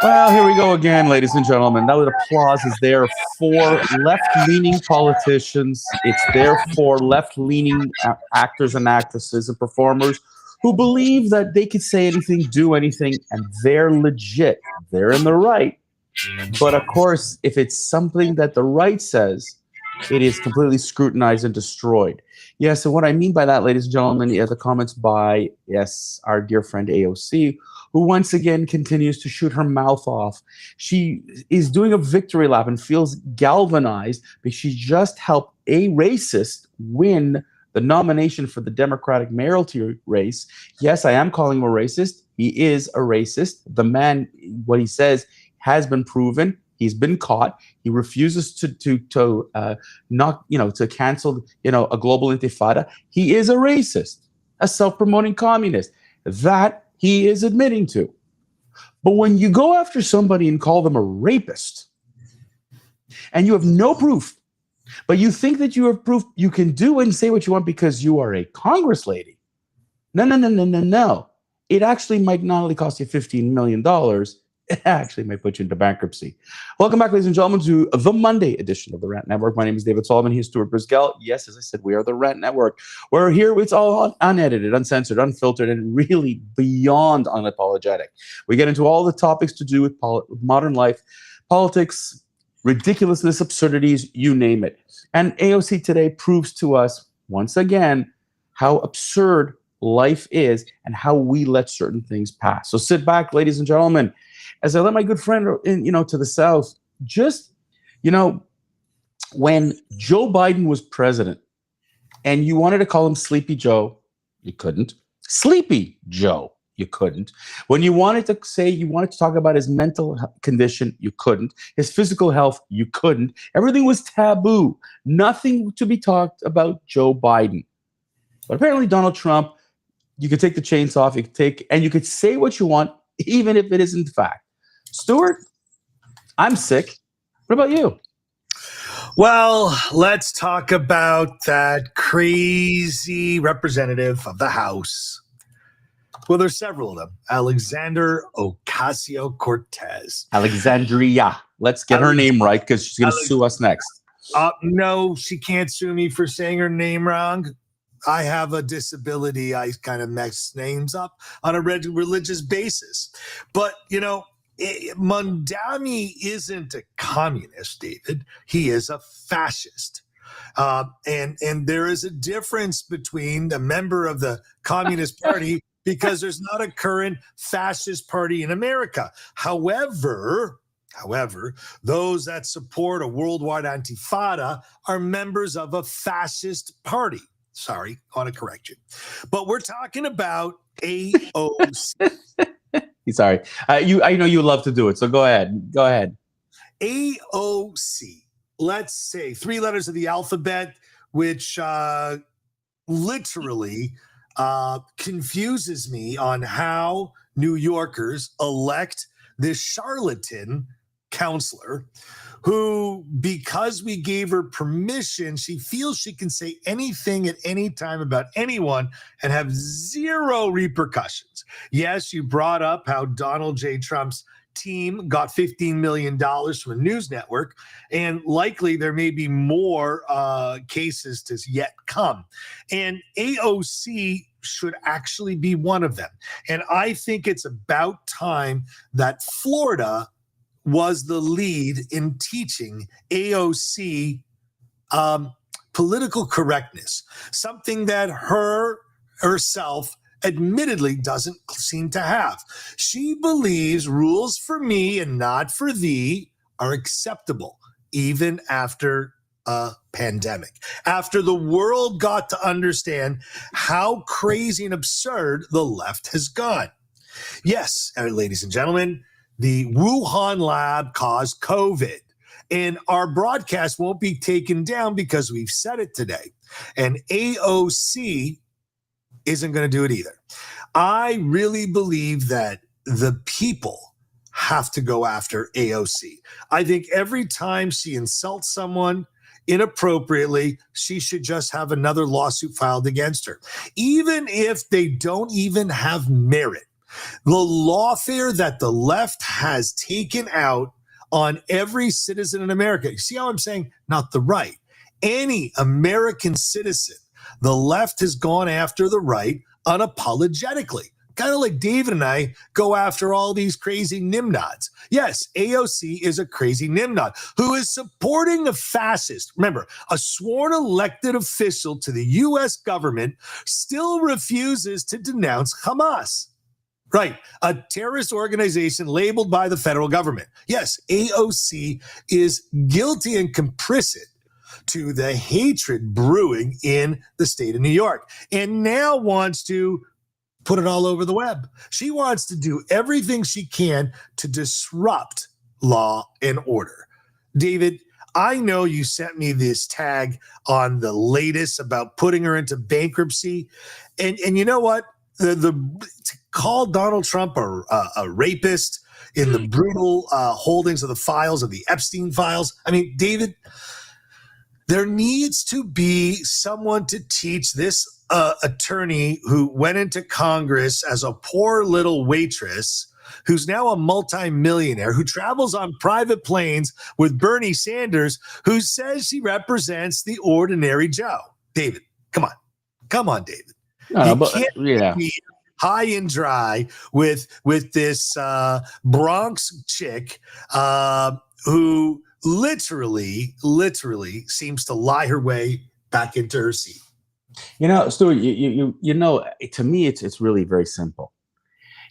Well, here we go again, ladies and gentlemen. That applause is there for left-leaning politicians. It's there for left-leaning actors and actresses and performers who believe that they could say anything, do anything, and they're legit. They're in the right. But of course, if it's something that the right says, it is completely scrutinized and destroyed. Yes, and what I mean by that, ladies and gentlemen, are the comments by, yes, our dear friend AOC, who once again continues to shoot her mouth off. She is doing a victory lap and feels galvanized because she just helped a racist win the nomination for the Democratic mayoralty race. Yes, I am calling him a racist. He is a racist. The man, what he says has been proven. He's been caught. He refuses to not, to cancel, a global intifada. He is a racist, a self-promoting communist. That he is admitting to. But when you go after somebody and call them a rapist, and you have no proof, but you think that you have proof, you can do and say what you want because you are a Congress lady. No. It actually might not only cost you $15 million, it actually might put you into bankruptcy. Welcome back, ladies and gentlemen, to the Monday edition of the Rant Network. My name is David Solomon. He's Stuart Brisgell. Yes, as I said, we are the Rant Network. We're here. It's all unedited, uncensored, unfiltered, and really beyond unapologetic. We get into all the topics to do with modern life, politics, ridiculousness, absurdities, you name it. And AOC today proves to us, once again, how absurd life is and how we let certain things pass. So sit back, ladies and gentlemen, as I let my good friend to the south, just, when Joe Biden was president and you wanted to call him Sleepy Joe, you couldn't. Sleepy Joe, you couldn't. When you wanted to talk about his mental condition, you couldn't. His physical health, you couldn't. Everything was taboo. Nothing to be talked about Joe Biden. But apparently Donald Trump, you could take the chains off, and you could say what you want, even if it isn't fact. Stuart, I'm sick. What about you? Well, let's talk about that crazy representative of the House. Well, there's several of them. Alexander Ocasio-Cortez. Alexandria. Let's get her name right because she's going to sue us next. No, she can't sue me for saying her name wrong. I have a disability. I kind of mess names up on a religious basis. But, Mondami isn't a communist, David. He is a fascist. And there is a difference between a member of the Communist Party because there's not a current fascist party in America. However, those that support a worldwide intifada are members of a fascist party. Sorry, I want to correct you. But we're talking about AOC. Sorry. I know you love to do it, so go ahead. AOC, let's say 3 letters of the alphabet, which literally confuses me on how New Yorkers elect this charlatan counselor who, because we gave her permission, she feels she can say anything at any time about anyone and have zero repercussions. Yes, you brought up how Donald J. Trump's team got $15 million from a news network, and likely there may be more cases to yet come. And AOC should actually be one of them. And I think it's about time that Florida was the lead in teaching AOC political correctness, something that herself admittedly doesn't seem to have. She believes rules for me and not for thee are acceptable, even after a pandemic, after the world got to understand how crazy and absurd the left has gone. Yes, ladies and gentlemen, the Wuhan lab caused COVID, and our broadcast won't be taken down because we've said it today. And AOC isn't going to do it either. I really believe that the people have to go after AOC. I think every time she insults someone inappropriately, she should just have another lawsuit filed against her, even if they don't even have merit. The lawfare that the left has taken out on every citizen in America. You see how I'm saying? Not the right. Any American citizen, the left has gone after the right unapologetically. Kind of like David and I go after all these crazy nimnods. Yes, AOC is a crazy nimnod who is supporting a fascist. Remember, a sworn elected official to the U.S. government still refuses to denounce Hamas. Right, a terrorist organization labeled by the federal government. Yes, AOC is guilty and complicit to the hatred brewing in the state of New York, and now wants to put it all over the web. She wants to do everything she can to disrupt law and order. David, I know you sent me this tag on the latest about putting her into bankruptcy, and you know what? To call Donald Trump a rapist in the brutal holdings of the files of the Epstein files. I mean, David, there needs to be someone to teach this attorney who went into Congress as a poor little waitress, who's now a multimillionaire, who travels on private planes with Bernie Sanders, who says she represents the ordinary Joe. David, come on. Come on, David. You can't be high and dry with this Bronx chick who literally seems to lie her way back into her seat. You know, Stuart, you know, to me, it's really very simple.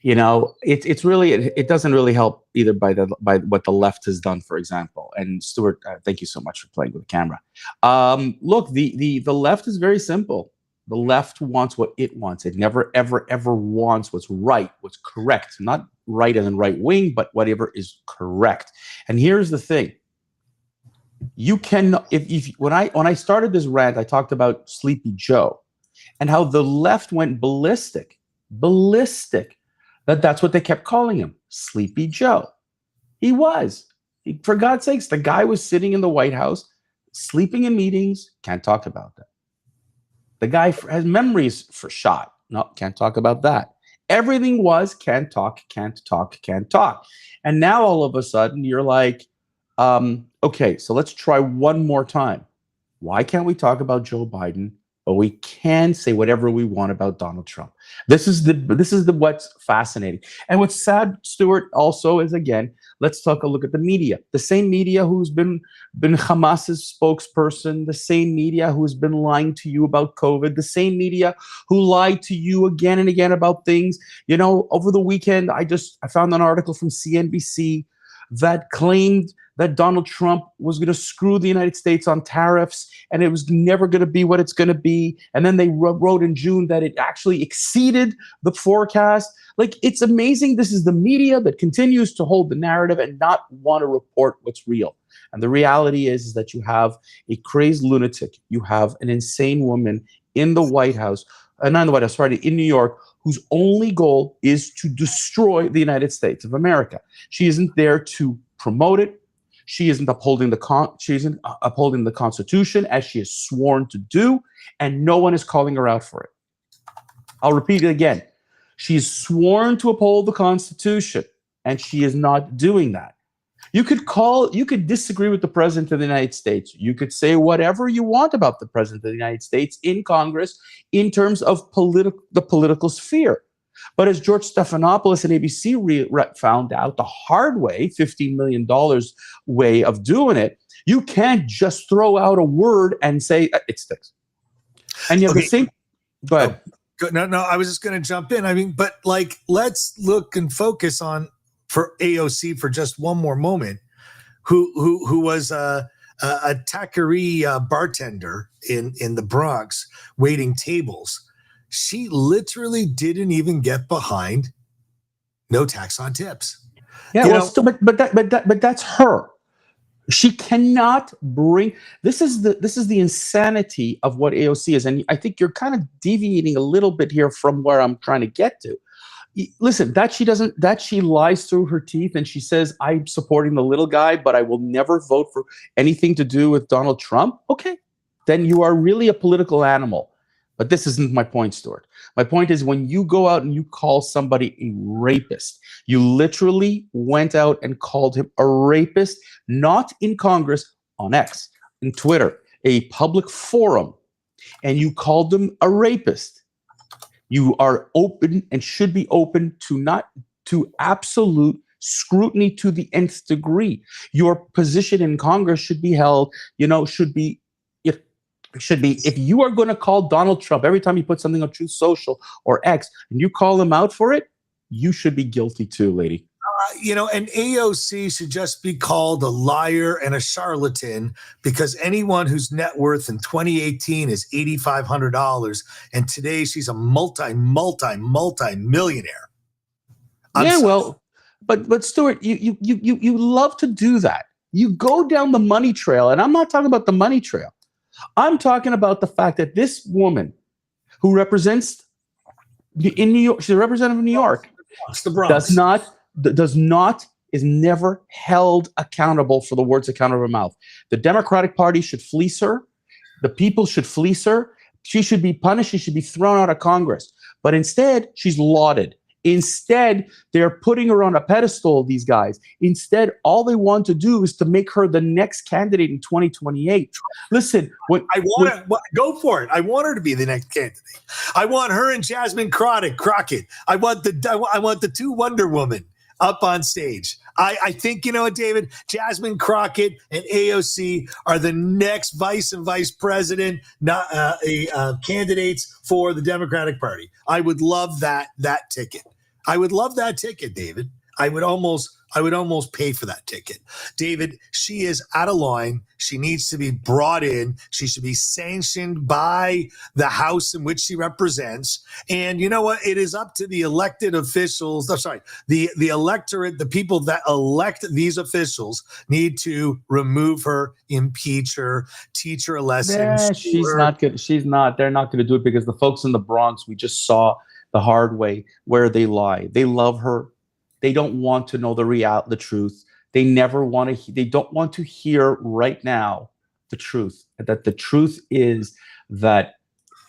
You know, it's really it doesn't really help either by what the left has done, for example. And Stuart, thank you so much for playing with the camera. Look, the left is very simple. The left wants what it wants. It never, ever, ever wants what's right, what's correct. Not right as in right wing, but whatever is correct. And here's the thing. You can, when I started this rant, I talked about Sleepy Joe and how the left went ballistic, that's what they kept calling him, Sleepy Joe. He was. For God's sakes, the guy was sitting in the White House, sleeping in meetings, can't talk about that. The guy has memories for shot. No, can't talk about that. Everything was can't talk. And now all of a sudden you're like, okay, so let's try one more time. Why can't we talk about Joe Biden, but we can say whatever we want about Donald Trump? This is what's fascinating. And what's sad, Stuart, also is, again, let's take a look at the media. The same media who's been Hamas's spokesperson, the same media who's been lying to you about COVID, the same media who lied to you again and again about things. You know, over the weekend, I found an article from CNBC that claimed that Donald Trump was going to screw the United States on tariffs and it was never going to be what it's going to be. And then they wrote in June that it actually exceeded the forecast. Like, it's amazing. This is the media that continues to hold the narrative and not want to report what's real. And the reality is that you have a crazed lunatic. You have an insane woman in the White House, not in the White House, sorry, in New York, whose only goal is to destroy the United States of America. She isn't there to promote it. She isn't upholding the Constitution as she is sworn to do, and no one is calling her out for it. I'll repeat it again. She is sworn to uphold the Constitution, and she is not doing that. You could disagree with the President of the United States. You could say whatever you want about the President of the United States in Congress in terms of the political sphere. But as George Stephanopoulos and ABC found out the hard way, $15 million way of doing it, you can't just throw out a word and say it sticks. And you have the same. Go ahead. No, I was just going to jump in. I mean, but like, let's look and focus on for AOC for just one more moment, who was a taqueria bartender in the Bronx waiting tables. She literally didn't even get behind no tax on tips. Yeah, but that's her. She cannot bring. This is the insanity of what AOC is, and I think you're kind of deviating a little bit here from where I'm trying to get to. Listen, that she lies through her teeth and she says, I'm supporting the little guy, but I will never vote for anything to do with Donald Trump. Okay, then you are really a political animal. But this isn't my point, Stuart. My point is when you go out and you call somebody a rapist, you literally went out and called him a rapist, not in Congress, on X, in Twitter, a public forum, and you called them a rapist. You are open and should be open to absolute scrutiny to the nth degree. Your position in Congress should be held, if you are going to call Donald Trump every time he puts something on Truth Social or X and you call him out for it, you should be guilty too, lady. And AOC should just be called a liar and a charlatan, because anyone whose net worth in 2018 is $8,500 and today she's a multi-millionaire. But Stuart, you love to do that. You go down the money trail, and I'm not talking about the money trail. I'm talking about the fact that this woman who represents in New York, she's a representative of New York, the Bronx. Is never held accountable for the words that come out of her mouth. The Democratic Party should fleece her. The people should fleece her. She should be punished. She should be thrown out of Congress. But instead, she's lauded. Instead, they're putting her on a pedestal, these guys. Instead, all they want to do is to make her the next candidate in 2028. Listen, go for it. I want her to be the next candidate. I want her and Jasmine Crockett. I want the two Wonder Woman up on stage. I think, you know what, David? Jasmine Crockett and AOC are the next vice and vice president candidates for the Democratic Party. I would love that ticket. I would love that ticket, David. I would almost pay for that ticket. David, she is out of line. She needs to be brought in. She should be sanctioned by the House in which she represents. And you know what? It is up to the elected officials. The electorate, the people that elect these officials need to remove her, impeach her, teach her a lesson. She's not good. She's not. They're not going to do it because the folks in the Bronx, we just saw the hard way where they lie. They love her. They don't want to know the truth. They never want to. They don't want to hear right now the truth. That the truth is that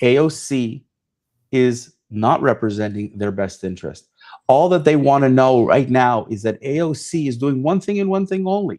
AOC is not representing their best interest. All that they want to know right now is that AOC is doing one thing and one thing only: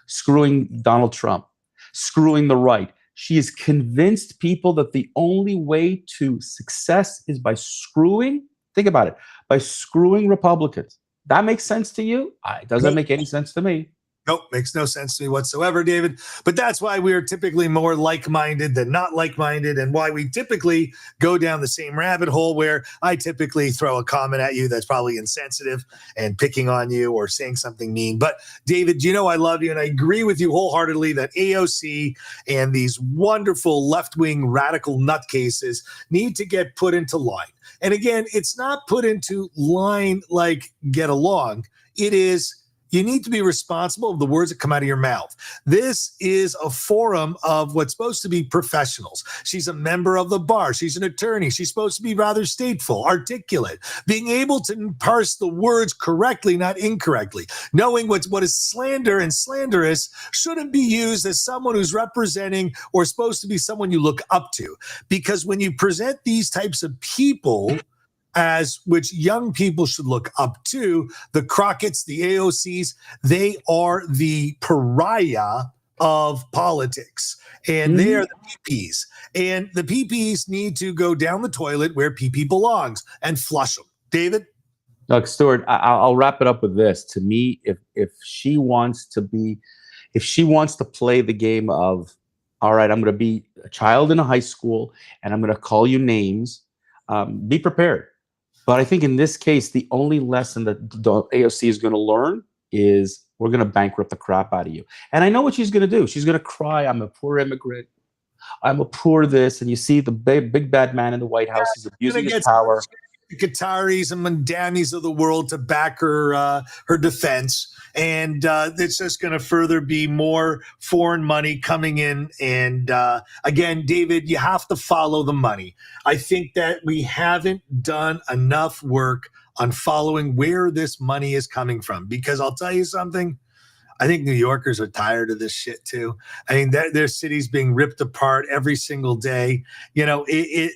screwing Donald Trump, screwing the right. She has convinced people that the only way to success is by screwing. Think about it: by screwing Republicans. That makes sense to you? It doesn't make any sense to me. Nope, makes no sense to me whatsoever, David. But that's why we are typically more like-minded than not like-minded, and why we typically go down the same rabbit hole where I typically throw a comment at you that's probably insensitive and picking on you or saying something mean. But David, you know I love you, and I agree with you wholeheartedly that AOC and these wonderful left-wing radical nutcases need to get put into line. And again, it's not put into line like get along. It is, you need to be responsible of the words that come out of your mouth. This is a forum of what's supposed to be professionals. She's a member of the bar. She's an attorney. She's supposed to be rather stateful, articulate, being able to parse the words correctly, not incorrectly. Knowing what is slander and slanderous shouldn't be used as someone who's representing or supposed to be someone you look up to. Because when you present these types of people as which young people should look up to, the Crockett's, the AOCs, they are the pariah of politics. And they are the PPs. And the PPs need to go down the toilet where PP belongs and flush them. David? Look, Stuart, I'll wrap it up with this. To me, if she wants to play the game of, all right, I'm going to be a child in a high school and I'm going to call you names, be prepared. But I think in this case, the only lesson that the AOC is going to learn is we're going to bankrupt the crap out of you. And I know what she's going to do. She's going to cry, I'm a poor immigrant. I'm a poor this. And you see the big bad man in the White House is abusing his power. The Qataris and Mandamis of the world to back her defense. And it's just going to further be more foreign money coming in. And again, David, you have to follow the money. I think that we haven't done enough work on following where this money is coming from. Because I'll tell you something, I think New Yorkers are tired of this shit too. I mean, their city's being ripped apart every single day. You know,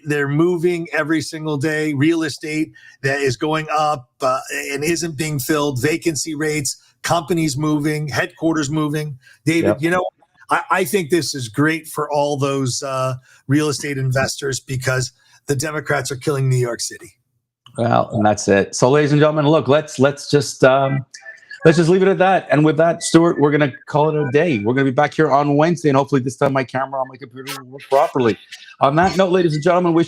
they're moving every single day. Real estate that is going up and isn't being filled. Vacancy rates, companies moving, headquarters moving. David, Yep. you know, I think this is great for all those real estate investors because the Democrats are killing New York City. Well, and that's it. So, ladies and gentlemen, look, let's just leave it at that. And with that, Stuart, we're going to call it a day. We're going to be back here on Wednesday, and hopefully this time my camera on my computer will work properly. On that note, ladies and gentlemen, we